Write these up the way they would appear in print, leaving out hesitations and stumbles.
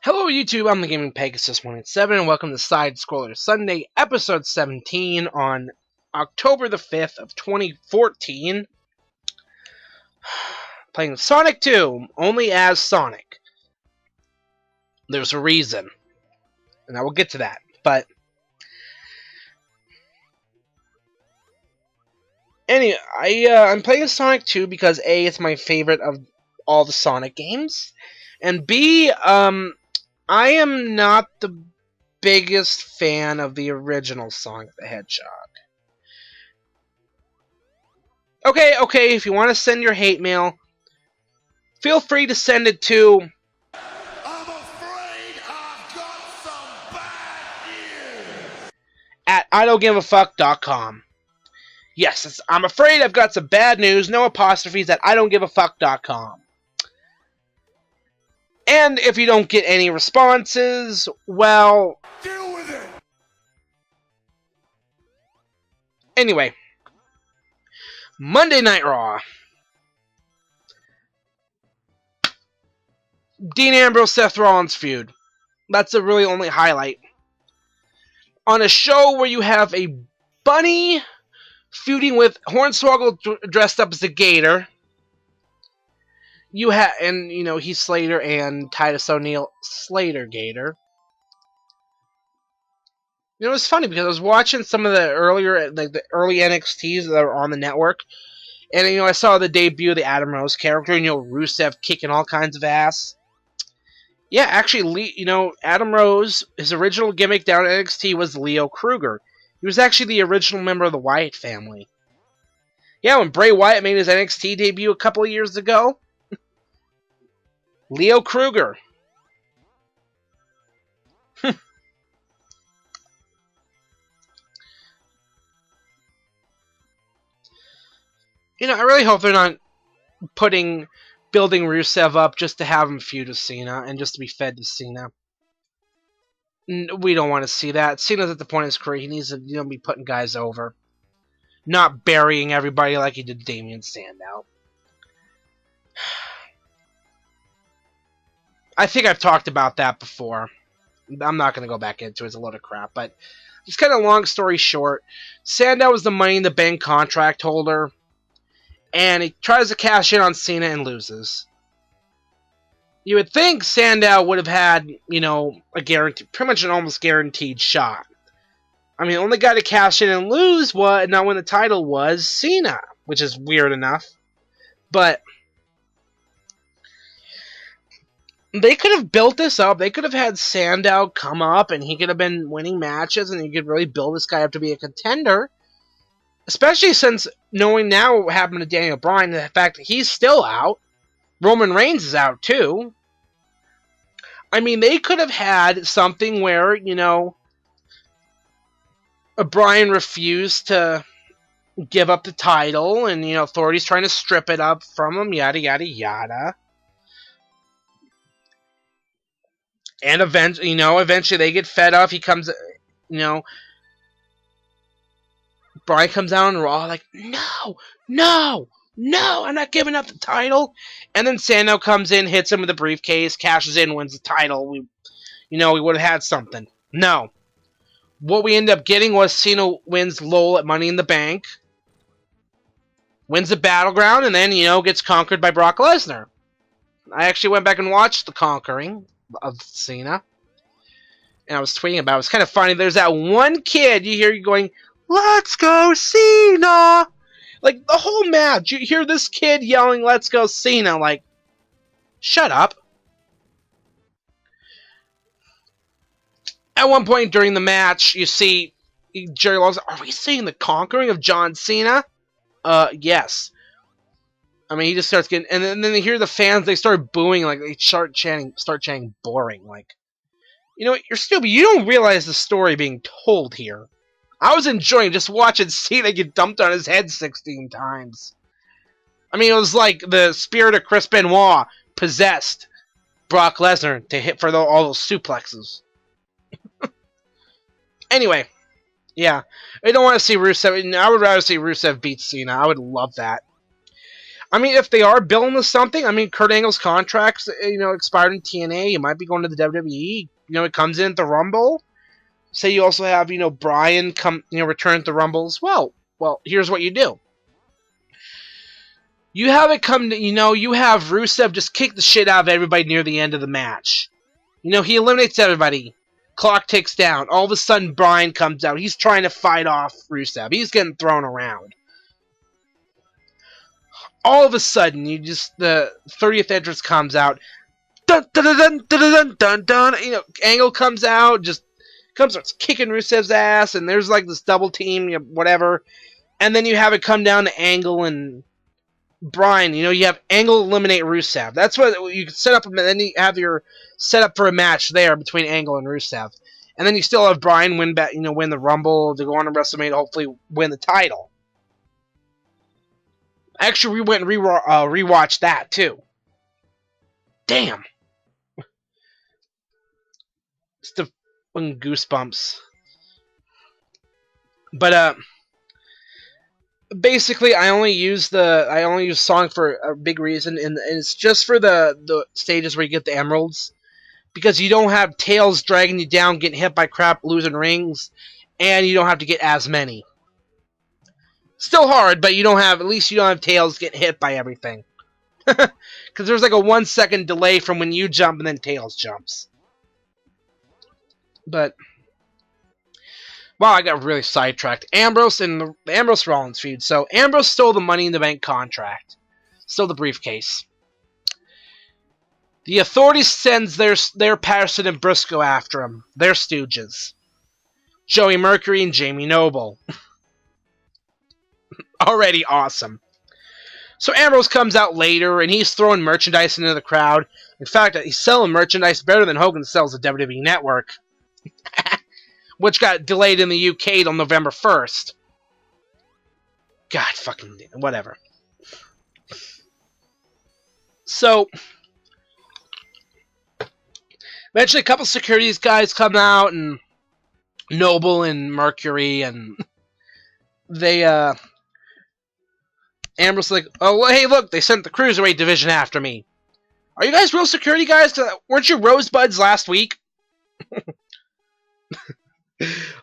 Hello YouTube, I'm the Gaming Pegasus 187 and welcome to Side Scroller Sunday, episode 17 on October the 5th of 2014. Playing Sonic 2, only as Sonic. There's a reason, and I will get to that, but anyway, I'm playing Sonic 2 because A, it's my favorite of all the Sonic games, and B, I am not the biggest fan of the original Sonic the Hedgehog. Okay, if you want to send your hate mail, feel free to send it to I'm afraid I've got some bad news at idon'tgiveafuck.com. Yes, I'm afraid I've got some bad news, no apostrophes, at idon'tgiveafuck.com. And if you don't get any responses, well, Deal with it! Anyway, Monday Night Raw. Dean Ambrose, Seth Rollins feud. That's the really only highlight. On a show where you have a bunny feuding with Hornswoggle dressed up as a gator. You have, and you know, Heath Slater and Titus O'Neil, Slater Gator. You know, it's funny because I was watching some of the earlier, like the early NXTs that were on the network, and you know, I saw the debut of the Adam Rose character, and you know, Rusev kicking all kinds of ass. Yeah, actually, you know, Adam Rose, his original gimmick down at NXT was Leo Kruger. He was actually the original member of the Wyatt family. Yeah, when Bray Wyatt made his NXT debut a couple of years ago, Leo Kruger. You know, I really hope they're not building Rusev up just to have him feud with Cena and just to be fed to Cena. We don't want to see that. Cena's at the point in his career, he needs to, you know, be putting guys over. Not burying everybody like he did Damien Sandow. I think I've talked about that before. I'm not going to go back into it. It's a load of crap. But just kind of long story short, Sandow was the Money in the Bank contract holder. And he tries to cash in on Cena and loses. You would think Sandow would have had, you know, a guarantee, pretty much an almost guaranteed shot. I mean, the only guy to cash in and lose was, not win the title, was Cena, which is weird enough. But they could have built this up. They could have had Sandow come up, and he could have been winning matches, and you could really build this guy up to be a contender. Especially since knowing now what happened to Daniel Bryan, the fact that he's still out. Roman Reigns is out too. I mean, they could have had something where, you know, Bryan refused to give up the title, and, you know, authorities trying to strip it up from him, yada, yada, yada. And eventually they get fed up. He comes, you know, Bryan comes out on Raw like, no, I'm not giving up the title. And then Sandow comes in, hits him with a briefcase, cashes in, wins the title. We would have had something. No. What we ended up getting was Cena wins Lowell at Money in the Bank, wins the Battleground, and then, you know, gets conquered by Brock Lesnar. I actually went back and watched the conquering of Cena. And I was tweeting about it. It was kind of funny. There's that one kid you hear going, "Let's go, Cena!" Like, the whole match, you hear this kid yelling, "Let's go, Cena!" Like, shut up. At one point during the match, you see Jerry Lawler, "Are we seeing the conquering of John Cena?" Yes. I mean, he just starts getting, and then they hear the fans, they start booing, like, they start chanting boring, like, you know, you're stupid, you don't realize the story being told here. I was enjoying just watching Cena get dumped on his head 16 times. I mean, it was like the spirit of Chris Benoit possessed Brock Lesnar to hit for all those suplexes. Anyway, yeah. I don't want to see Rusev. I would rather see Rusev beat Cena. I would love that. I mean, if they are building to something, I mean, Kurt Angle's contracts, expired in TNA. You might be going to the WWE. It comes in at the Rumble. Say you also have, Bryan return at the Rumble as well. Well, here's what you do. You have it come to, you have Rusev just kick the shit out of everybody near the end of the match. He eliminates everybody. Clock ticks down. All of a sudden, Bryan comes out. He's trying to fight off Rusev. He's getting thrown around. All of a sudden, the 30th entrance comes out. Dun dun dun dun dun dun dun. Angle comes out, starts kicking Rusev's ass, and there's like this double team, whatever. And then you have it come down to Angle and Bryan. You have Angle eliminate Rusev. That's what you can set up, and then you have your setup for a match there between Angle and Rusev. And then you still have Bryan win the Rumble to go on to WrestleMania, hopefully win the title. Actually, we went and rewatched that too. Damn. It's the goosebumps. But basically, I only use song for a big reason, and it's just for the stages where you get the emeralds, because you don't have tails dragging you down, getting hit by crap, losing rings, and you don't have to get as many. Still hard, but at least you don't have tails getting hit by everything. Because there's like a 1 second delay from when you jump and then tails jumps. But wow, I got really sidetracked. Ambrose and the Ambrose Rollins feud. So Ambrose stole the Money in the Bank contract, stole the briefcase. The Authorities sends their Patterson and Briscoe after him. Their Stooges, Joey Mercury and Jamie Noble. Already awesome. So Ambrose comes out later, and he's throwing merchandise into the crowd. In fact, he's selling merchandise better than Hogan sells at WWE Network, which got delayed in the UK till November 1st. God fucking whatever. So eventually, a couple security guys come out, and Noble and Mercury, and they Ambrose like, oh, well, hey, look, they sent the Cruiserweight division after me. Are you guys real security guys? Weren't you Rosebuds last week?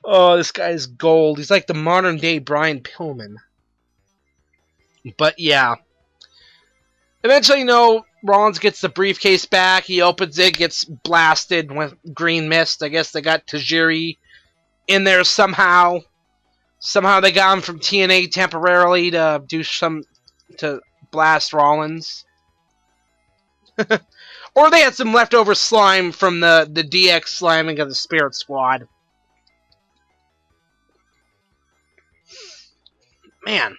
Oh, this guy's gold. He's like the modern-day Brian Pillman. But, yeah. Eventually, Rollins gets the briefcase back. He opens it, gets blasted with green mist. I guess they got Tajiri in there somehow. Somehow they got him from TNA temporarily to blast Rollins. Or they had some leftover slime from the DX sliming of the Spirit Squad. Man.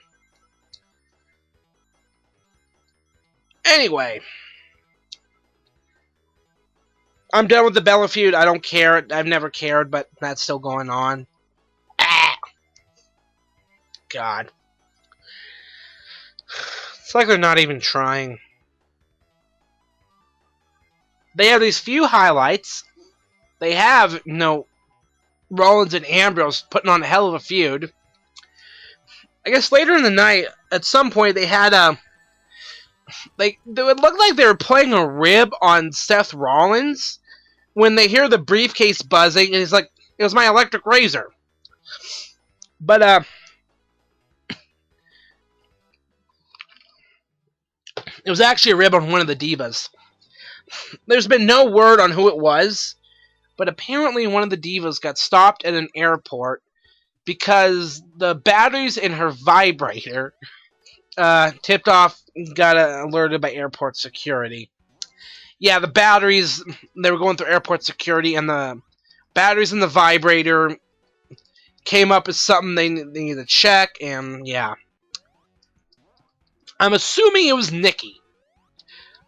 Anyway. I'm done with the Bella feud. I don't care. I've never cared, but that's still going on. God. It's like they're not even trying. They have these few highlights. They have, Rollins and Ambrose putting on a hell of a feud. I guess later in the night, at some point, they had it looked like they were playing a rib on Seth Rollins when they hear the briefcase buzzing, and he's like, it was my electric razor. But, it was actually a rib on one of the divas. There's been no word on who it was, but apparently one of the divas got stopped at an airport because the batteries in her vibrator tipped off, got alerted by airport security. Yeah, the batteries, they were going through airport security, and the batteries in the vibrator came up as something they needed to check, and yeah. I'm assuming it was Nikki.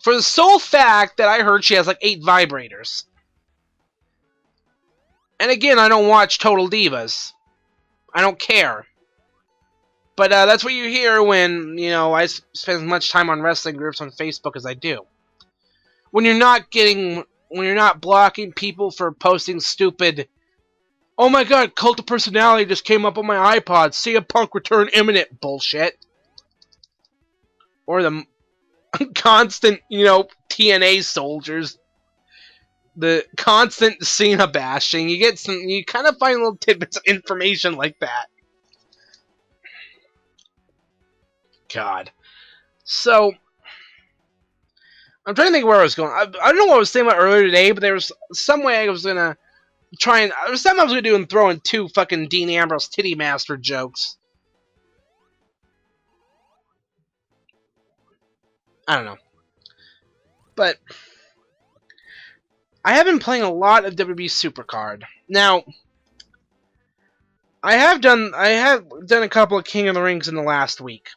For the sole fact that I heard she has like 8 vibrators. And again, I don't watch Total Divas. I don't care. But that's what you hear when, I spend as much time on wrestling groups on Facebook as I do. When you're not blocking people for posting stupid, oh my god, Cult of Personality just came up on my iPod, CM Punk return imminent bullshit. Or the constant, TNA soldiers, the constant Cena bashing. You kind of find little tidbits of information like that. God. So, I'm trying to think where I was going. I don't know what I was saying about earlier today, but there was some way I was gonna there was something I was gonna do and throw in 2 fucking Dean Ambrose Titty Master jokes. I don't know. But I have been playing a lot of WWE Supercard. Now, I have done a couple of King of the Rings in the last week.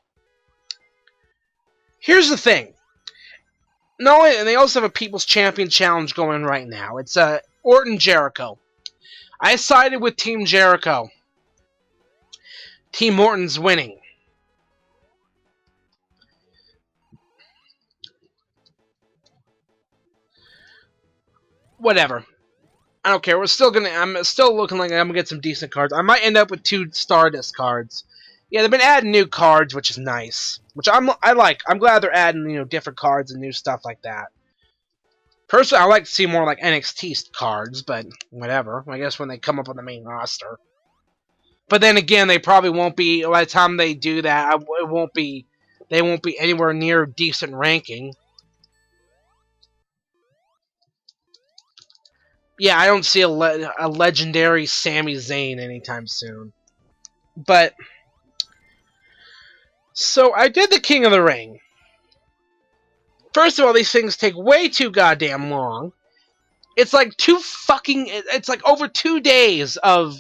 Here's the thing. No, and they also have a People's Champion Challenge going right now. It's Orton Jericho. I sided with Team Jericho. Team Orton's winning. Whatever. I don't care. I'm still looking like I'm gonna get some decent cards. I might end up with 2 Stardust cards. Yeah, they've been adding new cards, which is nice. Which I like. I'm glad they're adding, different cards and new stuff like that. Personally, I like to see more like NXT cards, but whatever. I guess when they come up on the main roster. But then again, they probably won't be. By the time they do that, they won't be anywhere near decent ranking. Yeah, I don't see a legendary Sami Zayn anytime soon. But so I did the King of the Ring. First of all, these things take way too goddamn long. It's like it's like over 2 days of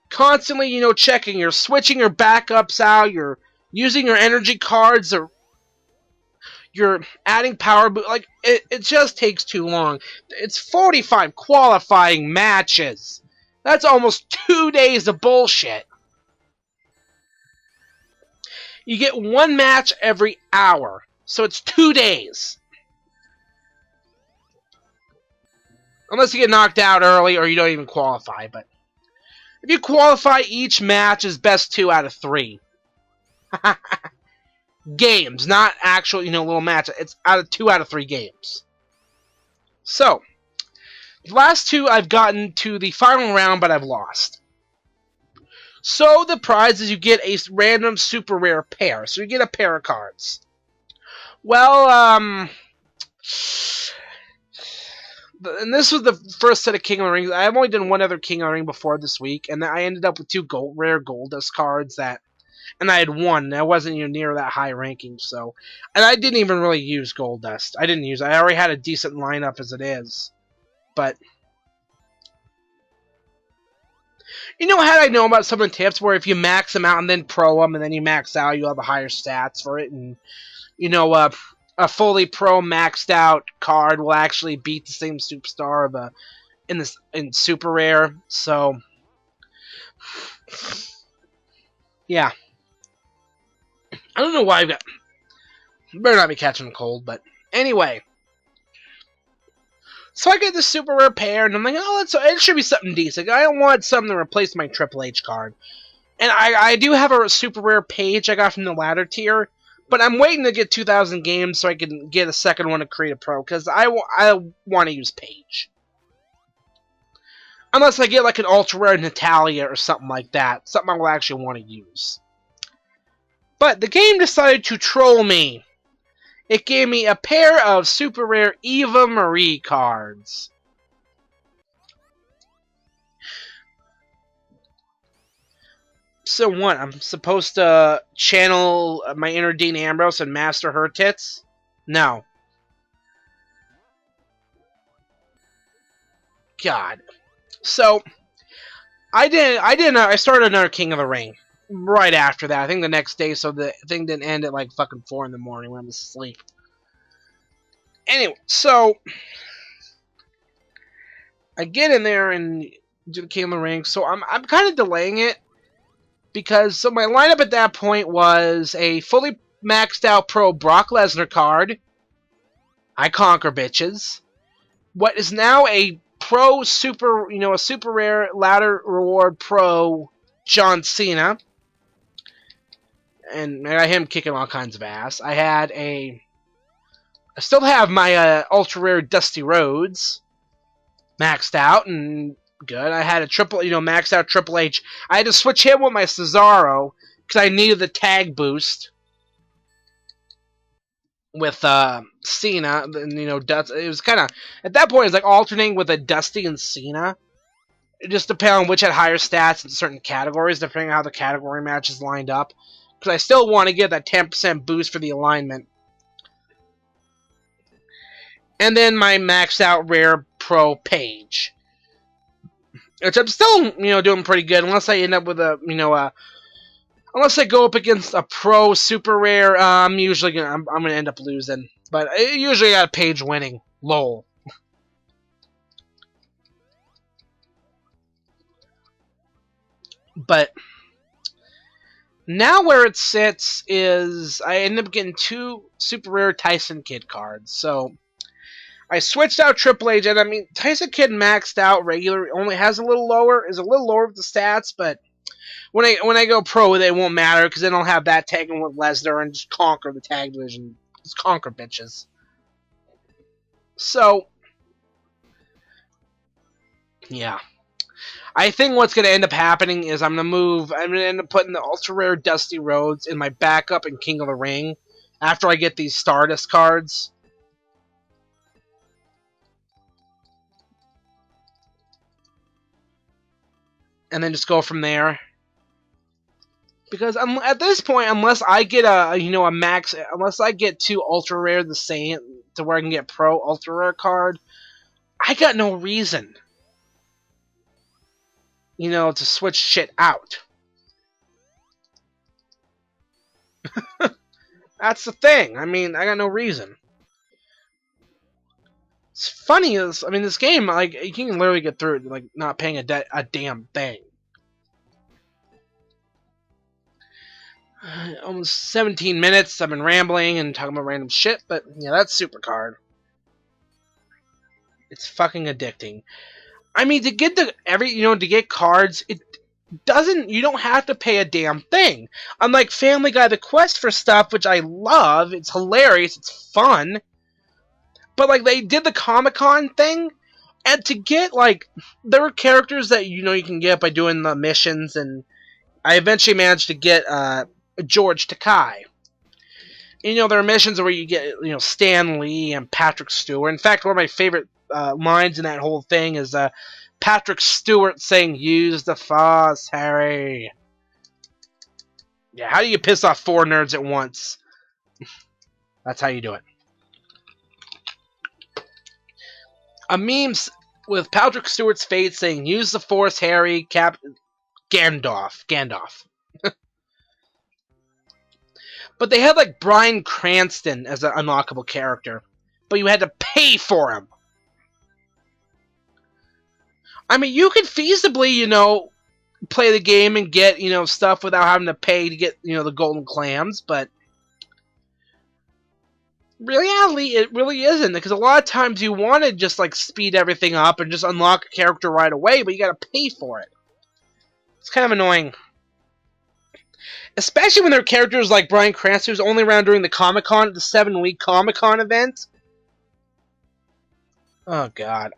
constantly, checking. You're switching your backups out. You're using your energy cards, or you're adding power. Like, it just takes too long. It's 45 qualifying matches. That's almost 2 days of bullshit. You get 1 match every hour. So it's 2 days. Unless you get knocked out early or you don't even qualify. But if you qualify, each match is best 2 out of 3. Games, not actual, little matches. It's 2 out of 3 games. So, the last 2 I've gotten to the final round, but I've lost. So, the prize is you get a random super rare pair. So, you get a pair of cards. Well, and this was the first set of King of the Rings. I've only done 1 other King of the Ring before this week, and I ended up with 2 rare Goldust cards and I had 1. I wasn't even near that high ranking, so, and I didn't even really use Goldust. I already had a decent lineup as it is, but had I known about some of the tips where if you max them out and then pro them and then you max out, you'll have a higher stats for it, and a fully pro maxed out card will actually beat the same superstar in super rare. So yeah, I don't know why I've got. Better not be catching a cold, but anyway. So I get this super rare pair, and I'm like, oh, it should be something decent. I don't want something to replace my Triple H card. And I do have a super rare page I got from the ladder tier, but I'm waiting to get 2,000 games so I can get a second one to create a pro, because I want to use Page. Unless I get like an ultra rare Natalia or something like that. Something I will actually want to use. But the game decided to troll me. It gave me a pair of super rare Eva Marie cards. So what? I'm supposed to channel my inner Dean Ambrose and master her tits? No. God. So I started another King of the Ring right after that. I think the next day, so the thing didn't end at like fucking 4 in the morning when I was asleep. Anyway, so I get in there and do the King of the Ring. So I'm kind of delaying it because my lineup at that point was a fully maxed out pro Brock Lesnar card. I conquer bitches. What is now a pro super, a super rare ladder reward pro John Cena. And I got him kicking all kinds of ass. I had a I still have my ultra rare Dusty Rhodes maxed out and good. I had a maxed out Triple H. I had to switch him with my Cesaro because I needed the tag boost with Cena. And, it was kind of at that point it was like alternating with a Dusty and Cena. It just depended on which had higher stats in certain categories, depending on how the category matches lined up. Because I still want to get that 10% boost for the alignment. And then my maxed out rare pro Page, which I'm still doing pretty good unless I end up with unless I go up against a pro super rare. I'm gonna end up losing, but I usually got a Page winning. Lol. But now where it sits is I end up getting 2 super rare Tyson Kidd cards. So I switched out Triple H, and I mean Tyson Kidd maxed out regular only has a little lower with the stats, but when I go pro, they won't matter because then I'll have that tagging with Lesnar and just conquer the tag division, just conquer bitches. So yeah. I think what's going to end up happening is I'm going to end up putting the ultra rare Dusty Rhodes in my backup in King of the Ring after I get these Stardust cards. And then just go from there. Because at this point, unless I get unless I get 2 ultra rare the same to where I can get pro ultra rare card, I got no reason to switch shit out. That's the thing. I mean, I got no reason. It's funny is, I mean, this game, like, you can literally get through it, like, not paying a damn thing. Almost 17 minutes, I've been rambling and talking about random shit, but, yeah, that's super card. It's fucking addicting. I mean, to get to get cards, you don't have to pay a damn thing. Unlike Family Guy, the quest for stuff, which I love, it's hilarious, it's fun. But, like, they did the Comic-Con thing, and to get, like, there were characters that, you can get by doing the missions, and I eventually managed to get, George Takei. There are missions where you get, Stan Lee and Patrick Stewart. In fact, one of my favorite lines in that whole thing is Patrick Stewart saying, "Use the Force, Harry." Yeah, how do you piss off 4 nerds at once? That's how you do it. A meme with Patrick Stewart's face saying, "Use the Force, Harry." Gandalf. But they had like Bryan Cranston as an unlockable character, but you had to pay for him. I mean, you could feasibly, play the game and get, stuff without having to pay to get, the golden clams, but reality, it really isn't, because a lot of times you want to just, like, speed everything up and just unlock a character right away, but you gotta pay for it. It's kind of annoying. Especially when there are characters like Bryan Cranston, who's only around during the the 7-week Comic-Con event. Oh, God.